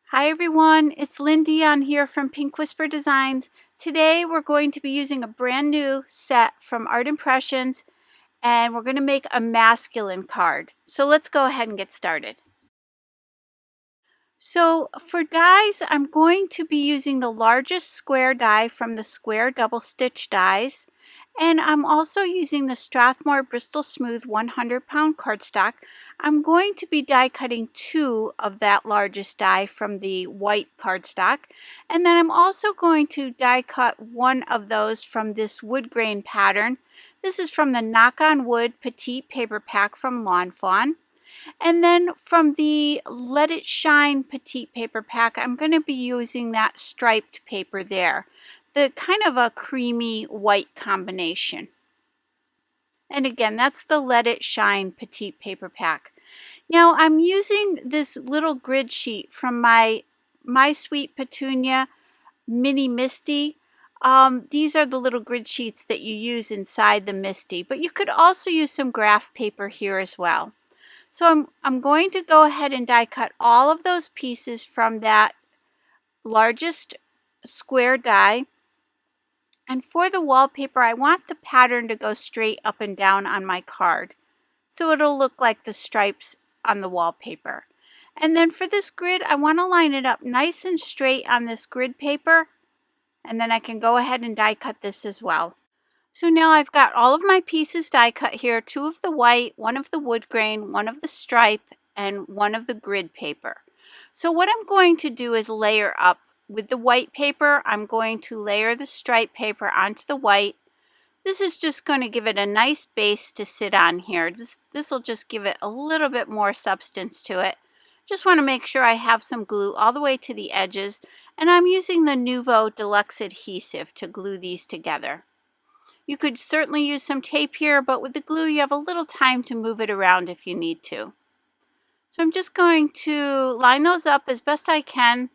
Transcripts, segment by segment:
Hi everyone, it's Lindy on here from Pink Whisper Designs. Today we're going to be using a brand new set from Art Impressions and we're going to make a masculine card. So let's go ahead and get started. So for dies, I'm going to be using the largest square die from the square double stitch dies. And I'm also using the Strathmore Bristol Smooth 100-pound cardstock. I'm going to be die cutting 2 of that largest die from the white cardstock. And then I'm also going to die cut 1 of those from this wood grain pattern. This is from the Knock on Wood Petite Paper Pack from Lawn Fawn. And then from the Let It Shine Petite Paper Pack, I'm going to be using that striped paper there. The kind of a creamy white combination. And again, that's the Let It Shine Petite Paper Pack. Now I'm using this little grid sheet from my Sweet Petunia Mini Misty. These are the little grid sheets that you use inside the Misty, but you could also use some graph paper here as well. So I'm going to go ahead and die cut all of those pieces from that largest square die. And for the wallpaper, I want the pattern to go straight up and down on my card. So it'll look like the stripes on the wallpaper. And then for this grid, I want to line it up nice and straight on this grid paper. And then I can go ahead and die cut this as well. So now I've got all of my pieces die cut here, 2 of the white, 1 of the wood grain, 1 of the stripe, and 1 of the grid paper. So what I'm going to do is layer up. With the white paper, I'm going to layer the stripe paper onto the white. This is just going to give it a nice base to sit on here. This will just give it a little bit more substance to it. Just want to make sure I have some glue all the way to the edges, and I'm using the Nuvo Deluxe adhesive to glue these together. You could certainly use some tape here, but with the glue you have a little time to move it around if you need to. So I'm just going to line those up as best I can.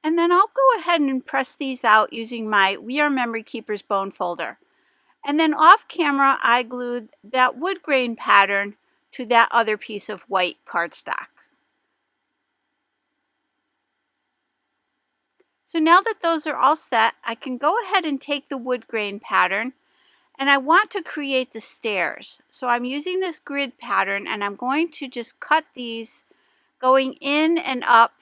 And then I'll go ahead and press these out using my We Are Memory Keepers bone folder. And then off camera I glued that wood grain pattern to that other piece of white cardstock. So now that those are all set, I can go ahead and take the wood grain pattern, and I want to create the stairs. So I'm using this grid pattern and I'm going to just cut these going in and up,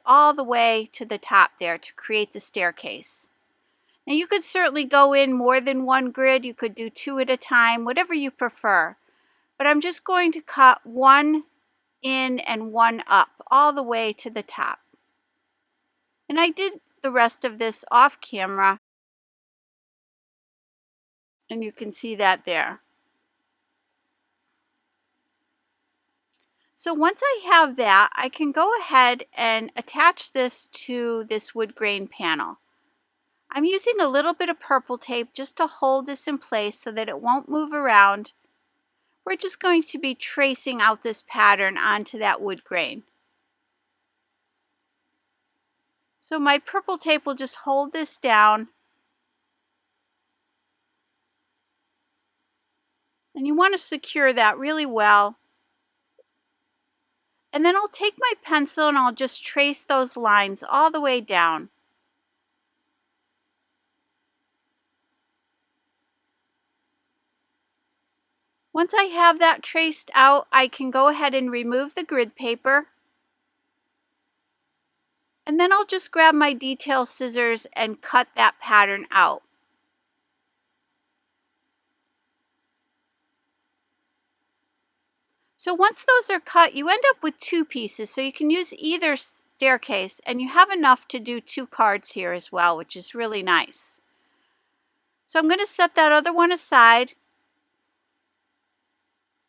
all the way to the top there to create the staircase. Now you could certainly go in more than 1 grid. You could do 2 at a time, whatever you prefer. But I'm just going to cut 1 in and 1 up all the way to the top. And I did the rest of this off camera, and you can see that there. So once I have that, I can go ahead and attach this to this wood grain panel. I'm using a little bit of purple tape just to hold this in place so that it won't move around. We're just going to be tracing out this pattern onto that wood grain. So my purple tape will just hold this down. And you want to secure that really well. And then I'll take my pencil and I'll just trace those lines all the way down. Once I have that traced out, I can go ahead and remove the grid paper. And then I'll just grab my detail scissors and cut that pattern out. So once those are cut, you end up with 2 pieces. So you can use either staircase, and you have enough to do 2 cards here as well, which is really nice. So I'm going to set that other one aside.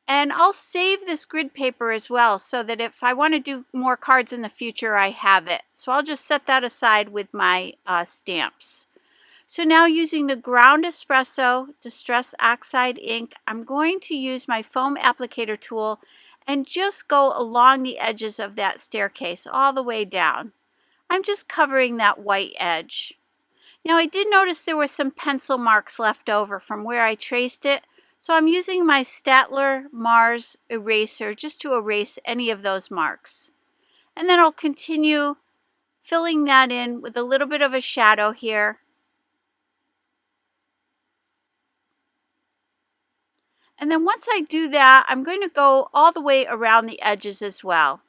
And I'll save this grid paper as well so that if I want to do more cards in the future, I have it. So I'll just set that aside with my stamps. So now using the Ground Espresso Distress Oxide ink, I'm going to use my foam applicator tool and just go along the edges of that staircase all the way down. I'm just covering that white edge. Now I did notice there were some pencil marks left over from where I traced it. So I'm using my Statler Mars eraser just to erase any of those marks. And then I'll continue filling that in with a little bit of a shadow here. And then once I do that, I'm going to go all the way around the edges as well.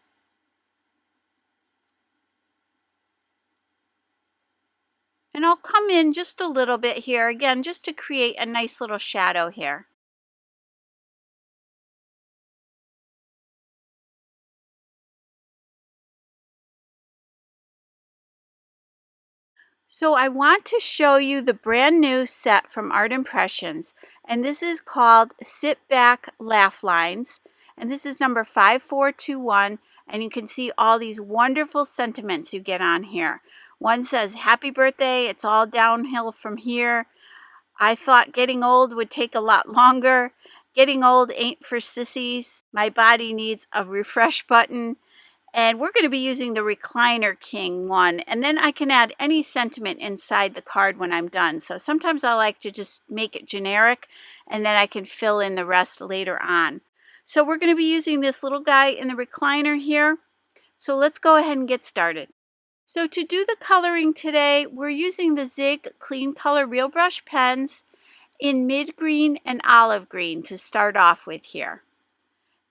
And I'll come in just a little bit here, again, just to create a nice little shadow here. So I want to show you the brand new set from Art Impressions, and this is called Sit Back Laugh Lines, and this is number 5421, and you can see all these wonderful sentiments you get on here. One says, "Happy birthday, it's all downhill from here. I thought getting old would take a lot longer. Getting old ain't for sissies. My body needs a refresh button." And we're going to be using the Recliner King one. And then I can add any sentiment inside the card when I'm done. So sometimes I like to just make it generic and then I can fill in the rest later on. So we're going to be using this little guy in the recliner here. So let's go ahead and get started. So to do the coloring today, we're using the Zig Clean Color Real Brush pens in mid green and olive green to start off with here.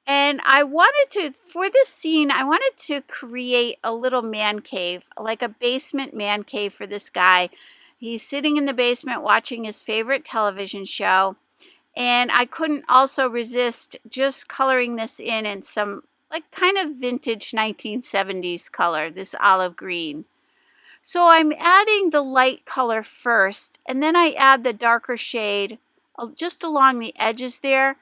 And I wanted to, for this scene, I wanted to create a little man cave, like a basement man cave for this guy. He's sitting in the basement watching his favorite television show. And I couldn't also resist just coloring this in some like kind of vintage 1970s color, this olive green. So I'm adding the light color first, and then I add the darker shade just along the edges there,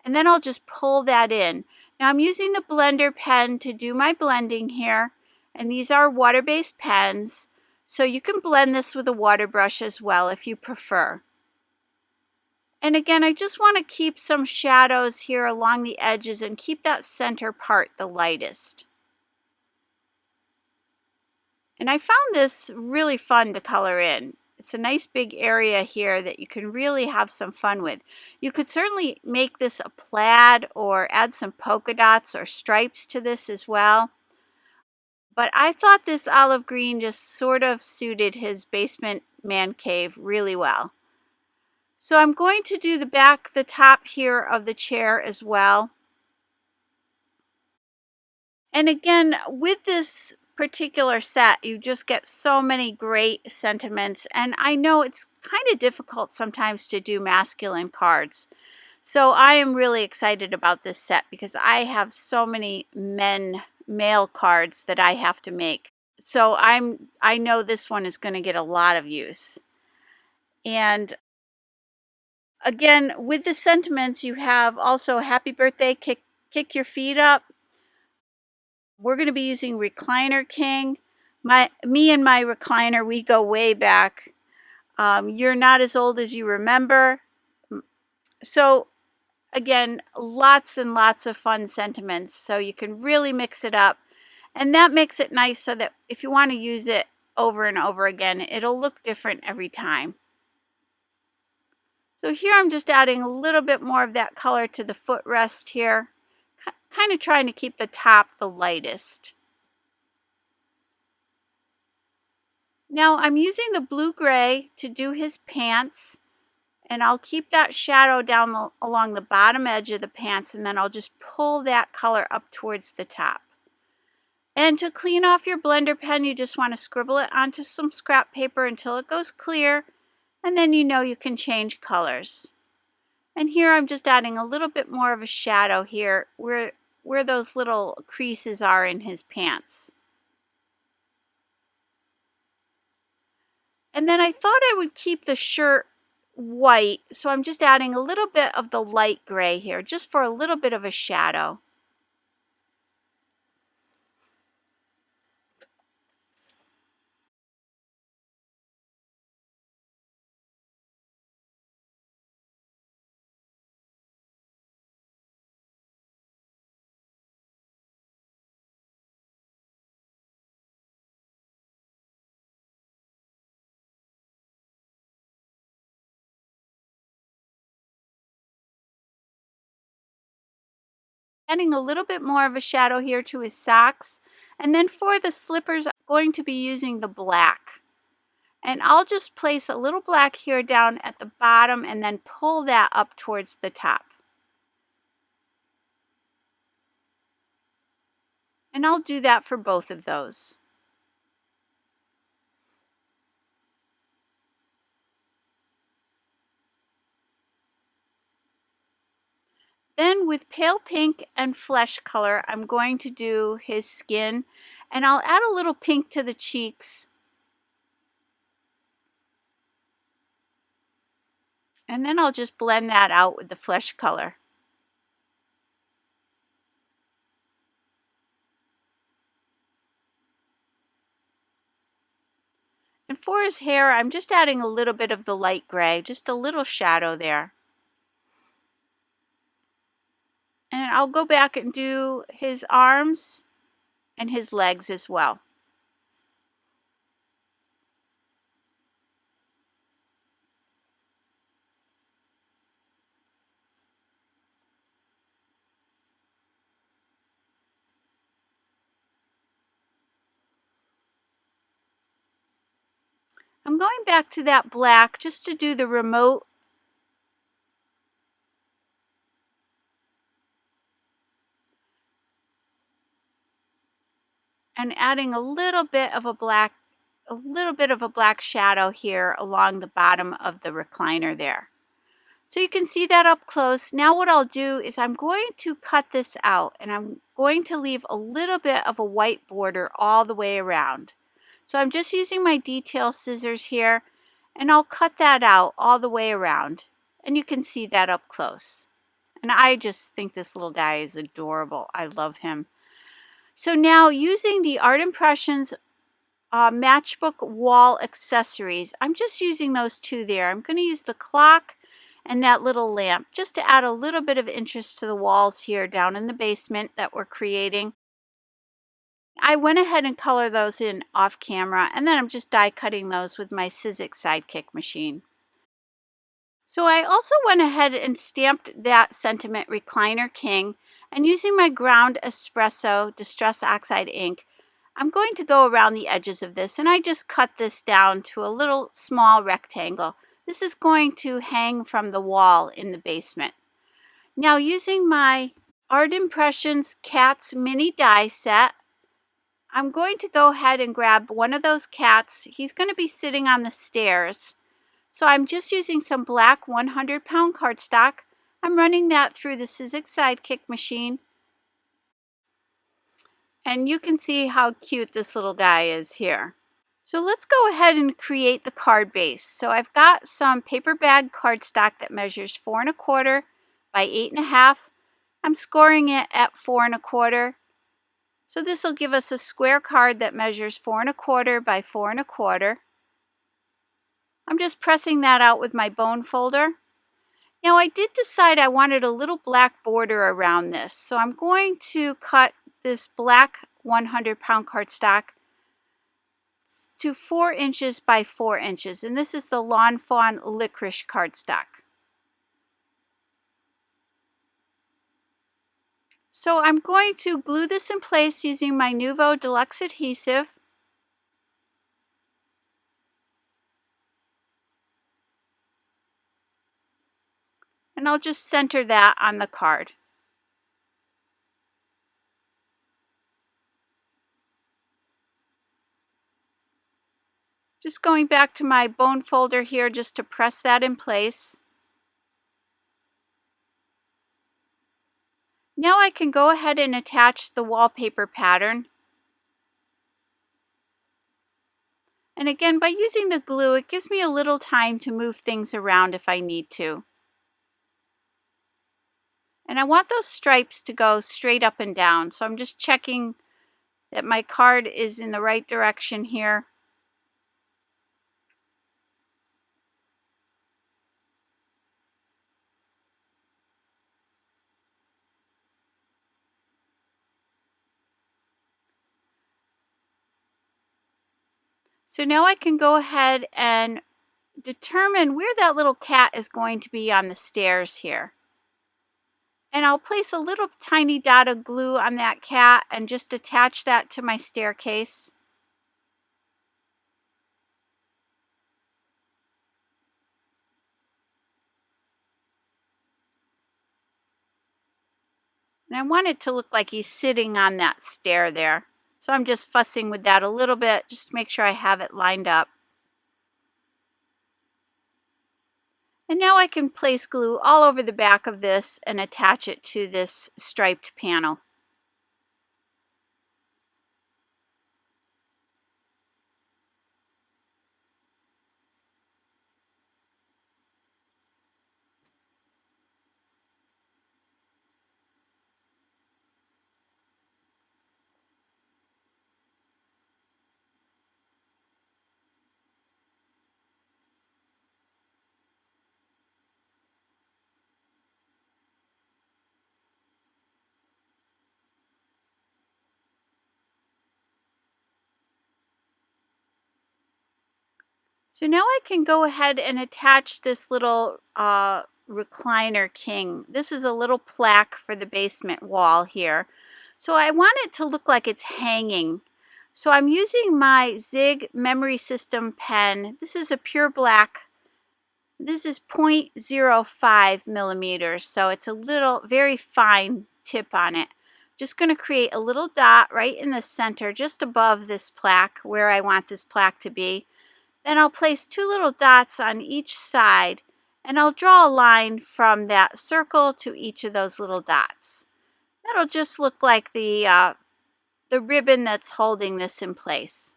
and then I'll just pull that in. Now I'm using the blender pen to do my blending here, and these are water-based pens, so you can blend this with a water brush as well if you prefer. And again, I just want to keep some shadows here along the edges and keep that center part the lightest. And I found this really fun to color in. It's a nice big area here that you can really have some fun with. You could certainly make this a plaid or add some polka dots or stripes to this as well. But I thought this olive green just sort of suited his basement man cave really well. So I'm going to do the top here of the chair as well. And again, with this particular set, you just get so many great sentiments. And I know it's kind of difficult sometimes to do masculine cards. So I am really excited about this set because I have so many male cards that I have to make. So I know this one is going to get a lot of use. And again, with the sentiments, you have also happy birthday, kick your feet up. We're going to be using Recliner King. Me and my recliner, we go way back. You're not as old as you remember. So again, lots and lots of fun sentiments. So you can really mix it up. And that makes it nice so that if you want to use it over and over again, it'll look different every time. So here I'm just adding a little bit more of that color to the footrest here. Kind of trying to keep the top the lightest. Now I'm using the blue-gray to do his pants, and I'll keep that shadow down along the bottom edge of the pants, and then I'll just pull that color up towards the top. And to clean off your blender pen, you just want to scribble it onto some scrap paper until it goes clear, and then you know you can change colors. And here I'm just adding a little bit more of a shadow here where those little creases are in his pants. And then I thought I would keep the shirt white, so I'm just adding a little bit of the light gray here, just for a little bit of a shadow. adding a little bit more of a shadow here to his socks. And then for the slippers, I'm going to be using the black. And I'll just place a little black here down at the bottom and then pull that up towards the top. And I'll do that for both of those. Then with pale pink and flesh color, I'm going to do his skin, and I'll add a little pink to the cheeks. And then I'll just blend that out with the flesh color. And for his hair, I'm just adding a little bit of the light gray, just a little shadow there. And I'll go back and do his arms and his legs as well. I'm going back to that black just to do the remote. And adding a little bit of a black shadow here along the bottom of the recliner there. So you can see that up close. Now what I'll do is I'm going to cut this out, and I'm going to leave a little bit of a white border all the way around. So I'm just using my detail scissors here, and I'll cut that out all the way around. And you can see that up close. And I just think this little guy is adorable. I love him. So now using the Art Impressions matchbook wall accessories, I'm just using those two there. I'm going to use the clock and that little lamp just to add a little bit of interest to the walls here down in the basement that we're creating. I went ahead and colored those in off camera, and then I'm just die cutting those with my Sizzix Sidekick machine. So I also went ahead and stamped that sentiment Recliner King, and using my ground espresso Distress Oxide ink, I'm going to go around the edges of this, and I just cut this down to a little small rectangle. This is going to hang from the wall in the basement. Now using my Art Impressions Cats mini die set, I'm going to go ahead and grab one of those cats. He's going to be sitting on the stairs. So I'm just using some black 100-pound cardstock. I'm running that through the Sizzix Sidekick machine. And you can see how cute this little guy is here. So let's go ahead and create the card base. So I've got some paper bag cardstock that measures 4 1/4 by 8 1/2. I'm scoring it at 4 1/4. So this will give us a square card that measures 4 1/4 by 4 1/4. I'm just pressing that out with my bone folder. Now I did decide I wanted a little black border around this, so I'm going to cut this black 100-pound cardstock to 4 inches by 4 inches, and this is the Lawn Fawn Licorice cardstock. So I'm going to glue this in place using my Nuvo Deluxe adhesive. And I'll just center that on the card. Just going back to my bone folder here just to press that in place. Now I can go ahead and attach the wallpaper pattern. And again, by using the glue, it gives me a little time to move things around if I need to. And I want those stripes to go straight up and down, so I'm just checking that my card is in the right direction here. So now I can go ahead and determine where that little cat is going to be on the stairs here. And I'll place a little tiny dot of glue on that cat and just attach that to my staircase. And I want it to look like he's sitting on that stair there. So I'm just fussing with that a little bit, just to make sure I have it lined up. And now I can place glue all over the back of this and attach it to this striped panel. So now I can go ahead and attach this little recliner king. This is a little plaque for the basement wall here. So I want it to look like it's hanging. So I'm using my Zig Memory System pen. This is a pure black. This is 0.05 millimeters. So it's a little, very fine tip on it. Just going to create a little dot right in the center, just above this plaque, where I want this plaque to be. Then I'll place two little dots on each side, and I'll draw a line from that circle to each of those little dots. That'll just look like the ribbon that's holding this in place.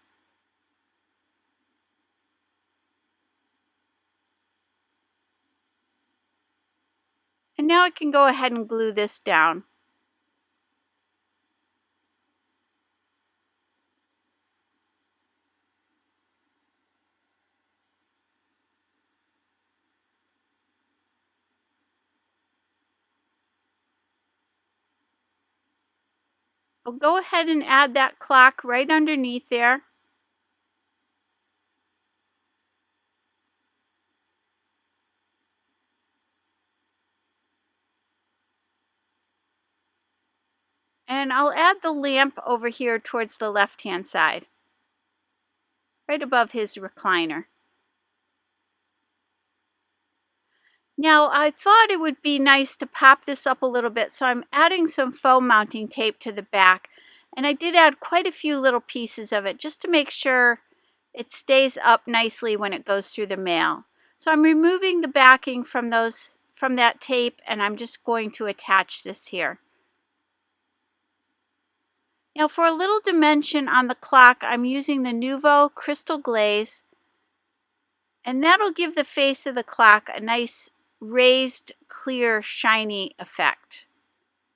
And now I can go ahead and glue this down. I'll go ahead and add that clock right underneath there. And I'll add the lamp over here towards the left-hand side, right above his recliner. Now, I thought it would be nice to pop this up a little bit, so I'm adding some foam mounting tape to the back. And I did add quite a few little pieces of it just to make sure it stays up nicely when it goes through the mail. So I'm removing the backing from that tape, and I'm just going to attach this here. Now, for a little dimension on the clock, I'm using the Nuvo Crystal Glaze, and that'll give the face of the clock a nice raised, clear, shiny effect.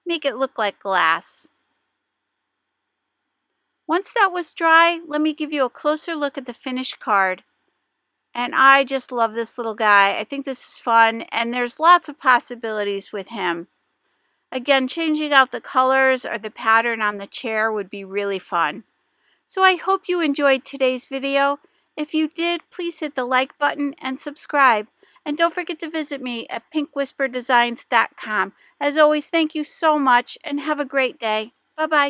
Make it look like glass. Once that was dry, let me give you a closer look at the finished card. And I just love this little guy. I think this is fun, and there's lots of possibilities with him. Again, changing out the colors or the pattern on the chair would be really fun. So I hope you enjoyed today's video. If you did, please hit the like button and subscribe. And don't forget to visit me at pinkwhisperdesigns.com. As always, thank you so much and have a great day. Bye-bye.